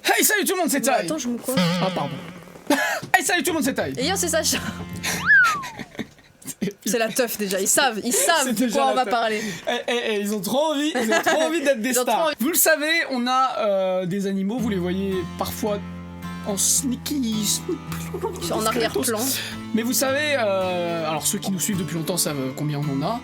Hey, salut tout le monde, c'est Tai. Attends, je me coiffe. Ah, pardon. Hey, salut tout le monde, c'est Tai. Et yo, c'est Sacha. C'est la teuf déjà, ils savent C'est de déjà quoi la on va teuf. parler. Ils ont trop envie d'être des Ils ont trop stars. envie. Vous le savez, on a des animaux, vous les voyez parfois en sneaky, En arrière-plan. Mais vous savez, alors ceux qui nous suivent depuis longtemps savent combien on en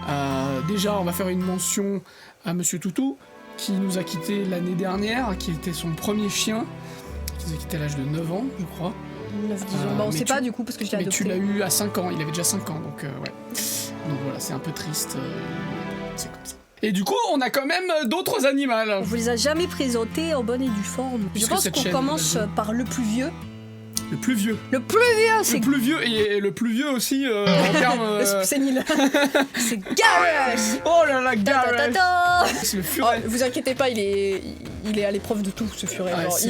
a. Déjà, on va faire une mention à Monsieur Toutou, qui nous a quitté l'année dernière, qui était son premier chien, qui nous a quitté à l'âge de 9 ans, je crois. 9-10 ans. Bah, on mais sait pas du coup parce que je l'ai Mais adopté. tu l'as eu à 5 ans, il avait déjà 5 ans, donc ouais. Donc voilà, c'est un peu triste, c'est comme ça. Et du coup, on a quand même d'autres animaux. On vous les a jamais présentés en bonne et due forme. Puisque Je pense cette qu'on chaîne, commence vas-y. par le plus vieux. Le plus vieux. Le plus vieux, c'est... Le plus vieux, et le plus vieux aussi en termes... C'est nul. C'est Garrus. Oh là là, Ta ta ta Garrus. ta. C'est le Oh, furet. vous inquiétez pas, il est à l'épreuve de tout ce furet. Ouais, Genre, c'est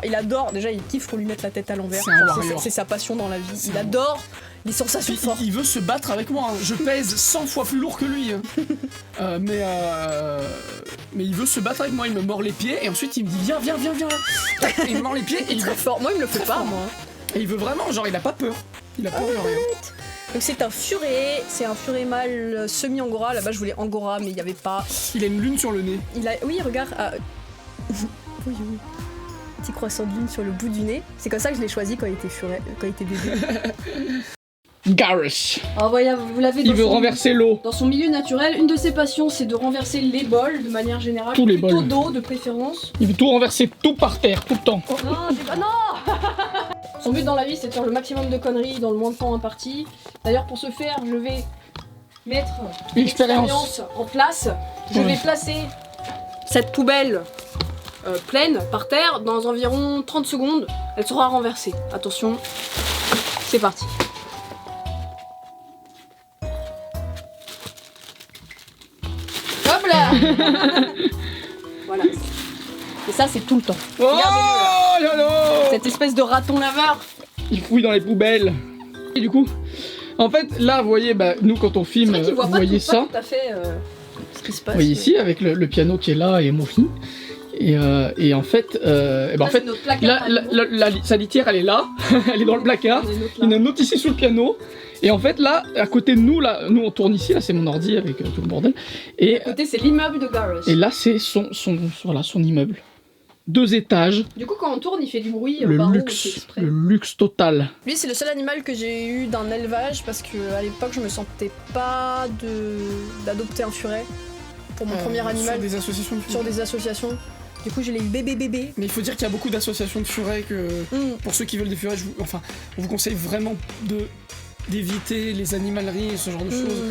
il adore, déjà il kiffe qu'on lui mette la tête à l'envers. C'est un Genre, warrior. c'est sa passion dans la vie. C'est Il un- adore les sensations Puis, fortes. il veut se battre avec moi, hein. Je pèse 100 fois plus lourd que lui. Hein. Mais il veut se battre avec moi, il me mord les pieds et ensuite il me dit viens. Et il me mord les pieds et Il est très fort. Moi il me le fait pas, moi. Et il veut vraiment, genre il a pas peur. Il a peur de rien. Donc c'est un furet mâle semi-angora. Là-bas je voulais angora mais il y avait pas. Il a une lune sur le nez. Il a, oui regarde. Oui. Petit croissant de lune sur le bout du nez. C'est comme ça que je l'ai choisi quand il était furet, quand il était bébé. Garrus. Alors voilà, vous l'avez Il veut renverser l'eau. Dans son milieu naturel, une de ses passions, c'est de renverser les bols de manière générale. Tous les plutôt bols. d'eau de préférence. Il veut tout renverser, tout par terre, tout le temps. Non, c'est pas... Non. Son but dans la vie, c'est de faire le maximum de conneries dans le moins de temps imparti. D'ailleurs, pour ce faire, je vais mettre L'expérience. en place. Je Ouais. vais placer cette poubelle pleine par terre dans environ 30 secondes. Elle sera renversée. Attention, c'est parti. Hop là. Voilà. Et ça, c'est tout le temps. Oh là là. Cette espèce de raton laveur. Il fouille dans les poubelles. Et du coup, en fait, là, vous voyez, bah, nous quand on C'est filme, vrai qu'il voit vous pas voyez tout, ça. pas tout à fait ce qui se passe. Vous voyez ici, avec le piano qui est là et mon film. Et en fait, sa litière, elle est là, elle est dans le placard. Il y en a une autre ici sous le piano. Et en fait, là, à côté de nous, nous on tourne ici, là c'est mon ordi avec tout le bordel. Et, À côté, c'est l'immeuble de Garrus. et là, c'est son immeuble. 2 étages, Du coup, quand on tourne, il fait du bruit. le par où, c'est luxe, exprès. le luxe total. Lui, c'est le seul animal que j'ai eu d'un élevage parce que à l'époque, je me sentais pas d'adopter un furet pour mon premier animal Sur des associations de sur furets. des associations. Du coup, je l'ai eu bébé. Mais il faut dire qu'il y a beaucoup d'associations de furets que, pour ceux qui veulent des furets, on vous conseille vraiment d'éviter les animaleries et ce genre de choses.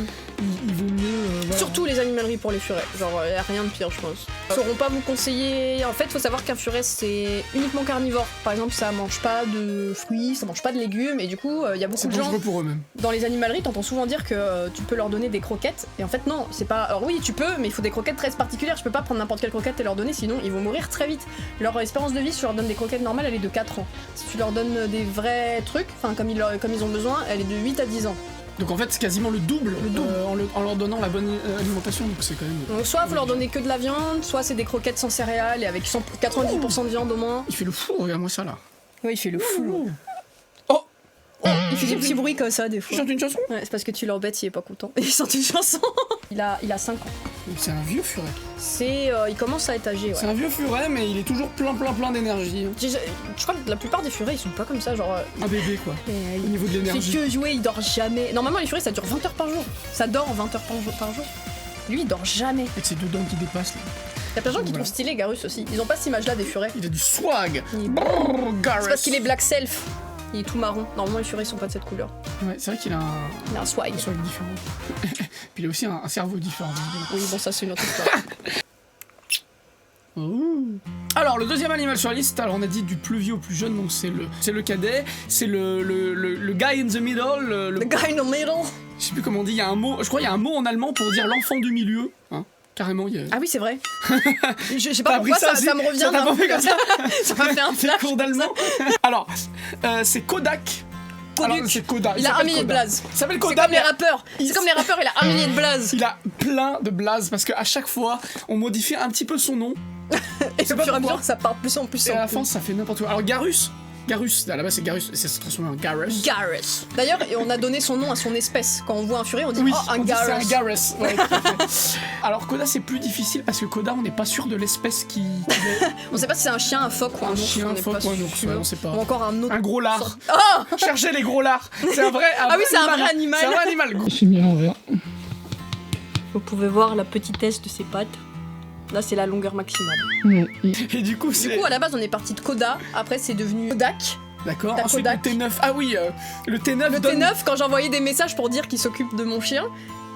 Il vaut mieux. Voilà. Surtout les animaleries pour les furets. Genre, y a rien de pire, je pense. Ils sauront pas vous conseiller. En fait, faut savoir qu'un furet, c'est uniquement carnivore. Par exemple, ça mange pas de fruits, ça mange pas de légumes, et du coup, y a beaucoup C'est de gens. dangereux pour eux-mêmes. Dans les animaleries, t'entends souvent dire que tu peux leur donner des croquettes, et en fait non, c'est pas... Alors oui, tu peux, mais il faut des croquettes très particulières, je peux pas prendre n'importe quelle croquette et leur donner, sinon ils vont mourir très vite. Leur espérance de vie, si tu leur donnes des croquettes normales, elle est de 4 ans. Si tu leur donnes des vrais trucs, enfin comme ils ont besoin, elle est de 8 à 10 ans. Donc en fait, c'est quasiment le double, en leur donnant la bonne alimentation, donc c'est quand même... Donc soit vous leur donnez que de la viande, soit c'est des croquettes sans céréales et avec 90% de viande au moins. Il fait le fou, regarde-moi ça là. Oui, il fait le fou. Oh, Il fait des petits bruits comme ça des tu fois. chantes une chanson? Ouais, c'est parce que tu l'embêtes, il est pas content. Il chante une chanson. Il a 5 ans. C'est un vieux furet. Il commence à être âgé, ouais. C'est un vieux furet, mais il est toujours plein d'énergie. Je crois que la plupart des furets ils sont pas comme ça, genre. Un bébé quoi, au niveau de Il fait l'énergie. que jouer, il dort jamais. Normalement les furets ça dure 20 heures par jour. Ça dort 20 heures par jour. Lui il dort jamais. Avec ses 2 dents qui dépassent là. Y'a plein de gens qui Voilà. trouvent stylé Garrus aussi. Ils ont pas cette image là des furets. Il a du swag. Il est- Brrr, Garrus. C'est parce qu'il est black self. Il est tout marron. Normalement les furets ils sont pas de cette couleur. Ouais, c'est vrai qu'il a Il a un swag. un swag différent. Puis il a aussi un cerveau différent. Oui bon ça c'est une autre histoire. Alors le deuxième animal sur la liste, alors on a dit du plus vieux au plus jeune, donc c'est le cadet, c'est le guy in the middle, The guy in the middle. je sais plus comment on dit, il y a un mot, je crois qu'il y a un mot en allemand pour dire l'enfant du milieu, hein, carrément il y a... Ah oui c'est vrai. Je sais T'as pas appris pourquoi aussi ça me revient Ça t'a d'un pas coup fait comme ça? Ça m'a fait un Tes flash. cours d'allemand. Alors, c'est Kodak. Alors, c'est Kodak. Il a un s'appelle millier de Kodak. blazes. Il s'appelle C'est Kodak. comme les rappeurs. il- C'est comme les rappeurs, il a un millier de blazes. Il a plein de blazes parce qu'à chaque fois, on modifie un petit peu son nom. Et C'est au pas fur et à pourquoi. mesure, ça part plus en plus. Et à en la plus. fin, ça fait n'importe quoi. Alors Garus, à la base c'est Garus, et ça se transforme en Garus. Garrus. D'ailleurs, on a donné son nom à son espèce. Quand on voit un furet, on dit Oui, oh, un on dit c'est Garrus. un Garus. Ouais, tout à fait. Alors Koda c'est plus difficile parce que Koda on n'est pas sûr de l'espèce qui est. On sait pas si c'est un chien, un phoque ou un Un ours. chien, on un n'est phoque pas ou un ours, sûr. ouais, on sait pas. Ou encore un autre. Un gros lard. Oh Cherchez les gros lards. C'est un vrai. Ah oui, c'est un vrai animal. C'est un vrai animal. J'ai mis à l'envers. Vous pouvez voir la petitesse de ses pattes. Là, c'est la longueur maximale. Ouais. Et du coup Du c'est. coup, à la base, on est parti de Koda. Après, c'est devenu Kodak. D'accord. T'as Ensuite Kodak. le T9. Ah oui, le T9. Le donne- T9, quand j'envoyais des messages pour dire qu'il s'occupe de mon chien,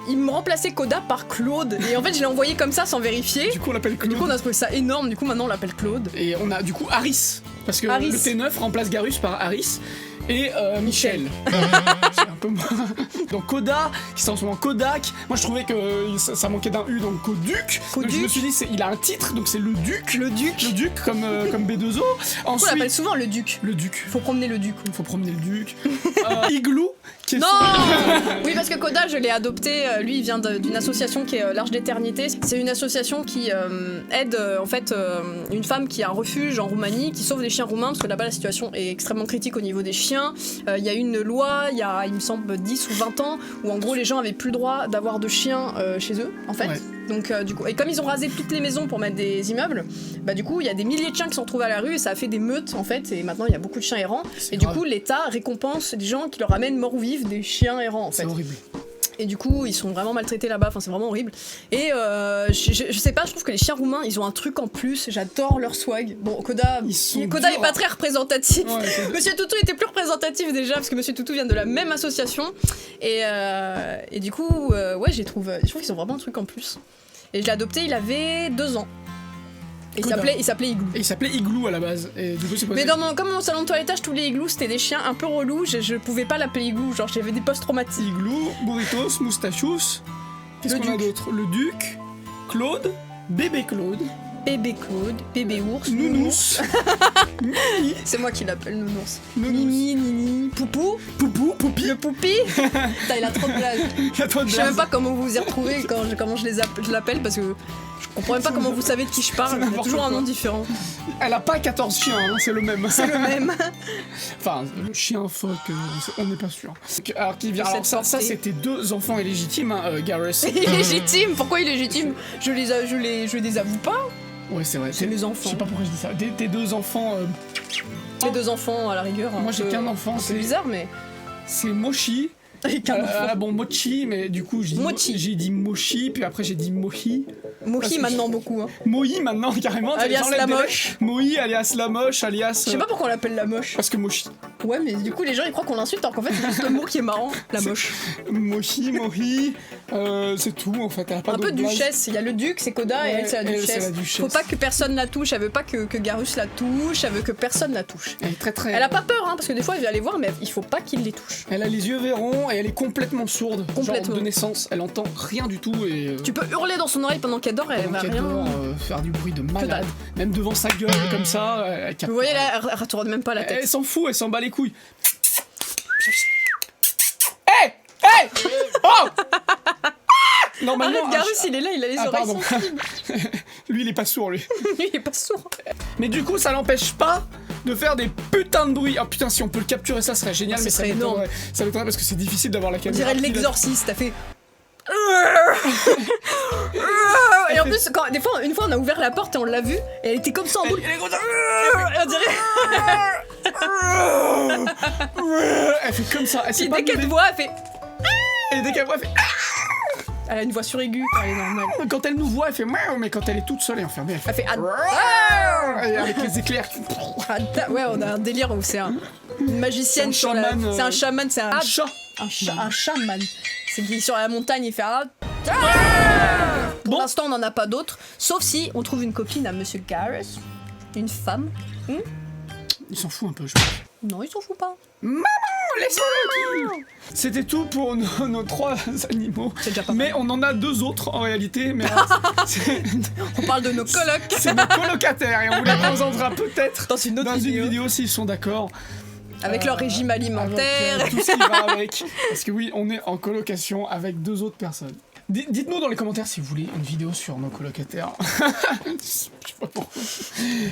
il me remplaçait Koda par Claude. Et en fait, je l'ai envoyé comme ça sans vérifier. Du coup on l'appelle Et Claude. du coup, on a trouvé ça énorme. Du coup, maintenant, on l'appelle Claude. Et on a du coup Harris. Parce que Harris. le T9 remplace Garus par Harris. Et Michel. C'est un peu moins. Donc Koda, qui se transforme en Kodak. Moi je trouvais que ça manquait d'un U, donc Koduc. Donc je me Koduc. suis dit, il a un titre, donc c'est le Duc. Le Duc. Le Duc comme B2O. Du coup, on l'appelle Ensuite, souvent le Duc. le Duc. Faut promener le Duc. Il faut promener le Duc. Igloo, qui est Non Oui, parce que Koda, je l'ai adopté. Lui, il vient d'une association qui est l'Arche d'Éternité. C'est une association qui aide en fait une femme qui a un refuge en Roumanie, qui sauve les chiens roumains, parce que là-bas la situation est extrêmement critique au niveau des chiens. Il y a une loi, il y a, il me semble, 10 ou 20 ans, où en gros les gens avaient plus le droit d'avoir de chiens chez eux, en fait. Ouais. Donc du coup, et comme ils ont rasé toutes les maisons pour mettre des immeubles, bah du coup il y a des milliers de chiens qui sont retrouvés à la rue et ça a fait des meutes en fait, et maintenant il y a beaucoup de chiens errants. C'est Et du grave. coup l'État récompense des gens qui leur amènent morts ou vifs des chiens errants en fait. C'est horrible. Et du coup, ils sont vraiment maltraités là-bas, enfin c'est vraiment horrible. Et je sais pas, je trouve que les chiens roumains, ils ont un truc en plus, j'adore leur swag. Bon, Koda Ils sont Koda durs, est pas hein. très représentatif. Ouais, Monsieur Toutou était plus représentatif déjà, parce que Monsieur Toutou vient de la même association. Et du coup, ouais, je trouve qu'ils ont vraiment un truc en plus. Et je l'ai adopté, il avait 2 ans. Et Koda. il s'appelait Igloo. Et il s'appelait Igloo à la base. Et du coup, c'est pas Mais comme mon salon de toilettage, tous les igloos c'était des chiens un peu relous, je pouvais pas l'appeler Igloo, genre j'avais des post-traumatiques. Igloo, Burritos, Moustachus. Qu'est-ce Le qu'on a Duc. d'autre? Le Duc, Claude, Bébé Claude, Bébé Claude, bébé ours, Nounous, Mimi, C'est moi qui l'appelle Nounours. Nounous, Mimi, Nini, Poupou, Poupou, Poupi. le Poupi. Putain, il a trop de blagues. Il y a trop de Je sais même blagues. pas comment vous vous y retrouvez comment je l'appelle parce que je comprends même pas comment vous savez de qui je C'est parle. Il y a n'importe toujours un quoi. nom différent. Elle a pas 14 chiens, hein, c'est le même. C'est le même. Enfin, le chien phoque, on n'est pas sûr. Alors, qui vient. Cette Alors, ça portée. c'était 2 enfants illégitimes, hein, Garrus. Il est légitime. Pourquoi il est légitime? Je les avoue pas. Ouais, c'est vrai. C'est mes Je enfants. sais pas pourquoi je dis ça. Tes 2 enfants, Les 2 enfants à la rigueur. moi j'ai qu'un enfant, C'est bizarre, mais. c'est Mochi. Qu'un enfant. Bon, Mochi, mais du coup, Mochi. j'ai dit Mochi, puis après j'ai dit Mohi. Mohi maintenant beaucoup. Hein. Mohi maintenant, carrément. Alias j'enlève la des moche. lettres. Mohi, alias la moche, alias. Je sais pas pourquoi on l'appelle la moche. Parce que Mochi. Ouais, mais du coup les gens ils croient qu'on l'insulte alors qu'en fait c'est juste le mot qui est marrant. La moche. Mochi, Mohi, c'est tout en fait. Elle a pas Un peu d'autre blaze. duchesse. Il y a le duc, c'est Koda, et Ouais, elle c'est la elle, duchesse. c'est la duchesse. Faut pas que personne la touche. Elle veut pas que Garus la touche. Elle veut que personne la touche. Elle est très très. Elle a pas peur, hein, parce que des fois elle vient les voir, mais il faut pas qu'il les touche. Elle a les yeux verrons et elle est complètement sourde. Complètement. Genre de naissance. Elle entend rien du tout et. Tu peux hurler dans son oreille pendant qu'elle dort, elle pendant va qu'elle rien. dort, faire du bruit de malade. dalle. Même devant sa gueule comme ça. Elle capte Vous voyez pas. là, elle retourne même pas la tête. Elle s'en fout, elle s'en bat les couilles. Hey! Hey! Oh! Normalement. Arrête, Garus, il est là, il a les Ah, oreilles pardon. sensibles. Lui, il est pas sourd, lui. Lui, il est pas sourd. Mais du coup, ça l'empêche pas de faire des putains de bruits. Ah putain, si on peut le capturer, ça serait génial. Ce Mais serait ça énorme. m'étonnerait. Ça m'étonnerait parce que c'est difficile d'avoir la On caméra. dirait de l'exorciste, t'as fait. Et en plus, une fois on a ouvert la porte et on l'a vue, et elle était comme ça en boule. Elle est comme ça. Et on dirait. Elle fait comme ça. Elle sait Puis pas dès qu'elle te bouger. voit, elle fait. Et dès qu'elle voit, elle fait. Elle a une voix suraiguë, elle est normale. Quand elle nous voit, elle fait miaou, mais quand elle est toute seule et enfermée, elle fait. Elle fait. Et avec les éclairs. Ouais, on a un délire où c'est une magicienne C'est un sur la. chaman, C'est un chaman, c'est Un chat. un chaman. C'est qui est sur la montagne, il fait. Pour Bon. l'instant, on n'en a pas d'autres, sauf si on trouve une copine à Monsieur Garrus, une femme. Il s'en fout un peu, je pense. Non, il s'en fout pas. Laisse-moi tranquille. C'était tout pour nos 3 animaux. C'est déjà pas Mais on en a 2 autres en réalité. Mais c'est On parle de nos colocs c'est nos colocataires et on vous les présentera peut-être dans une autre dans une vidéo. vidéo s'ils sont d'accord. Avec leur régime alimentaire. Avec, tout ce qui va avec. Parce que oui, on est en colocation avec 2 autres personnes. Dites-nous dans les commentaires si vous voulez une vidéo sur nos colocataires. Je sais pas pourquoi.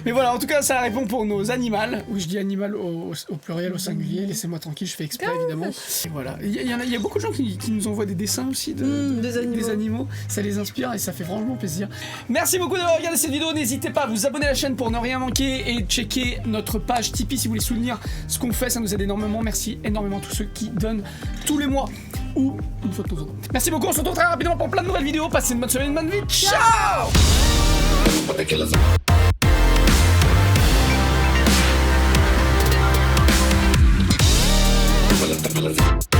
Mais voilà, en tout cas, ça répond pour nos animaux. Oui, je dis animal au pluriel, au singulier. Laissez-moi tranquille, je fais exprès, évidemment. Et voilà. Il y a beaucoup de gens qui nous envoient des dessins aussi des animaux. Ça les inspire et ça fait vraiment plaisir. Merci beaucoup d'avoir regardé cette vidéo. N'hésitez pas à vous abonner à la chaîne pour ne rien manquer et checker notre page Tipeee si vous voulez soutenir ce qu'on fait. Ça nous aide énormément. Merci énormément à tous ceux qui donnent tous les mois ou une fois de temps en temps. Merci beaucoup, on se retrouve très rapidement pour plein de nouvelles vidéos. Passez une bonne semaine, une bonne vie. Ciao. Ciao.